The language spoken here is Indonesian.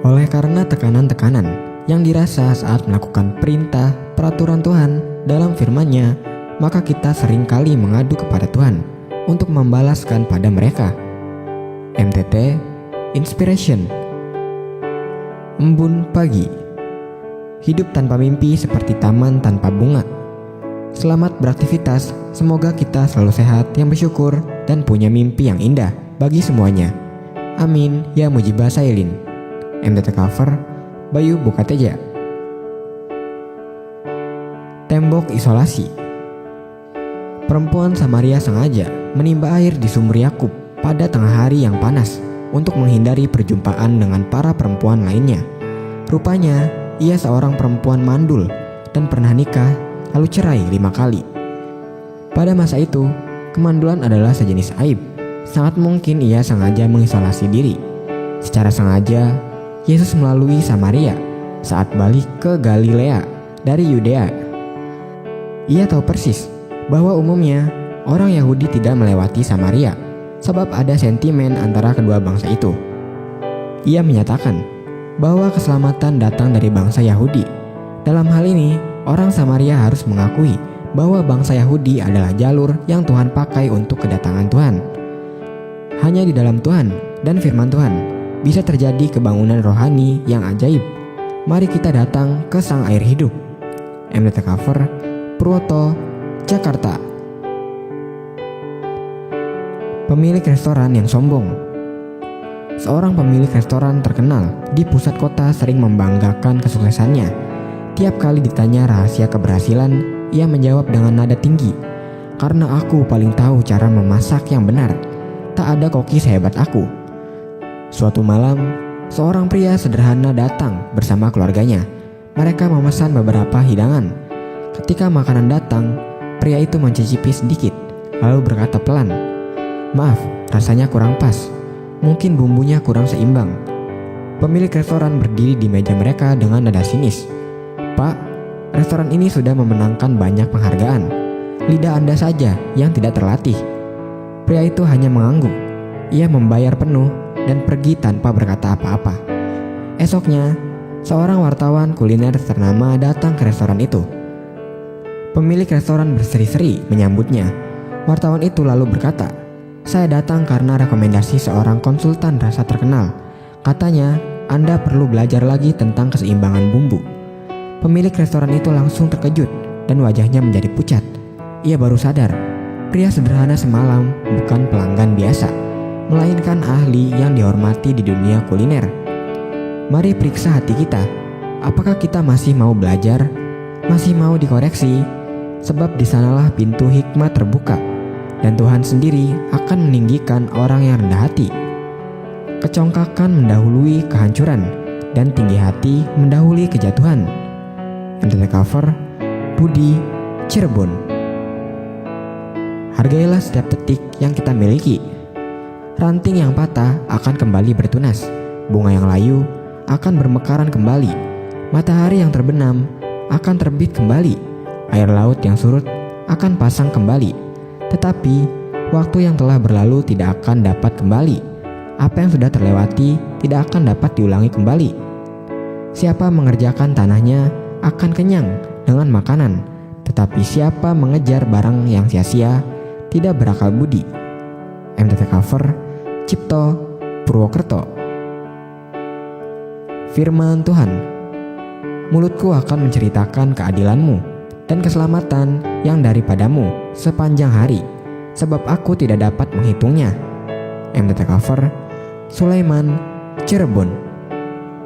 Oleh karena tekanan-tekanan yang dirasa saat melakukan perintah peraturan Tuhan dalam firman-Nya, maka kita seringkali mengadu kepada Tuhan untuk membalaskan pada mereka. MTT Inspiration. Embun pagi. Hidup tanpa mimpi seperti taman tanpa bunga. Selamat beraktivitas, semoga kita selalu sehat, yang bersyukur, dan punya mimpi yang indah bagi semuanya. Amin, ya Mujibah Sailin. MTT cover, Bayu Bukateja. Tembok isolasi. Perempuan Samaria sengaja menimba air di sumur Yakub pada tengah hari yang panas untuk menghindari perjumpaan dengan para perempuan lainnya. Rupanya, ia seorang perempuan mandul dan pernah nikah lalu cerai 5 kali. Pada masa itu, kemandulan adalah sejenis aib. Sangat mungkin ia sengaja mengisolasi diri. Secara sengaja, Yesus melalui Samaria saat balik ke Galilea dari Yudea. Ia tahu persis bahwa umumnya orang Yahudi tidak melewati Samaria sebab ada sentimen antara kedua bangsa itu. Ia menyatakan bahwa keselamatan datang dari bangsa Yahudi. Dalam hal ini, orang Samaria harus mengakui bahwa bangsa Yahudi adalah jalur yang Tuhan pakai untuk kedatangan Tuhan. Hanya di dalam Tuhan dan firman Tuhan bisa terjadi kebangunan rohani yang ajaib. Mari kita datang ke Sang Air Hidup. MTT cover, Purwoto, Jakarta. Pemilik restoran yang sombong. Seorang pemilik restoran terkenal di pusat kota sering membanggakan kesuksesannya. Tiap kali ditanya rahasia keberhasilan, ia menjawab dengan nada tinggi, "Karena aku paling tahu cara memasak yang benar. Tak ada koki sehebat aku." Suatu malam, seorang pria sederhana datang bersama keluarganya. Mereka memesan beberapa hidangan. Ketika makanan datang, pria itu mencicipi sedikit, lalu berkata pelan, "Maaf, rasanya kurang pas. Mungkin bumbunya kurang seimbang." Pemilik restoran berdiri di meja mereka dengan nada sinis. "Pak, restoran ini sudah memenangkan banyak penghargaan. Lidah Anda saja yang tidak terlatih." Pria itu hanya mengangguk. Ia membayar penuh dan pergi tanpa berkata apa-apa. Esoknya, seorang wartawan kuliner ternama datang ke restoran itu. Pemilik restoran berseri-seri menyambutnya. Wartawan itu lalu berkata, "Saya datang karena rekomendasi seorang konsultan rasa terkenal. Katanya, Anda perlu belajar lagi tentang keseimbangan bumbu." Pemilik restoran itu langsung terkejut dan wajahnya menjadi pucat. Ia baru sadar, pria sederhana semalam bukan pelanggan biasa, melainkan ahli yang dihormati di dunia kuliner. Mari periksa hati kita. Apakah kita masih mau belajar? Masih mau dikoreksi? Sebab di sanalah pintu hikmat terbuka. Dan Tuhan sendiri akan meninggikan orang yang rendah hati. Kecongkakan mendahului kehancuran, dan tinggi hati mendahului kejatuhan. MTT cover, Budi, Cirebon. Hargailah setiap detik yang kita miliki. Ranting yang patah akan kembali bertunas. Bunga yang layu akan bermekaran kembali. Matahari yang terbenam akan terbit kembali. Air laut yang surut akan pasang kembali. Tetapi, waktu yang telah berlalu tidak akan dapat kembali. Apa yang sudah terlewati tidak akan dapat diulangi kembali. Siapa mengerjakan tanahnya akan kenyang dengan makanan, tetapi siapa mengejar barang yang sia-sia tidak berakal budi. MTT cover, Cipto, Purwokerto. Firman Tuhan. Mulutku akan menceritakan keadilan-Mu dan keselamatan yang daripadamu sepanjang hari, sebab aku tidak dapat menghitungnya. MTT cover, Sulaiman, Cirebon.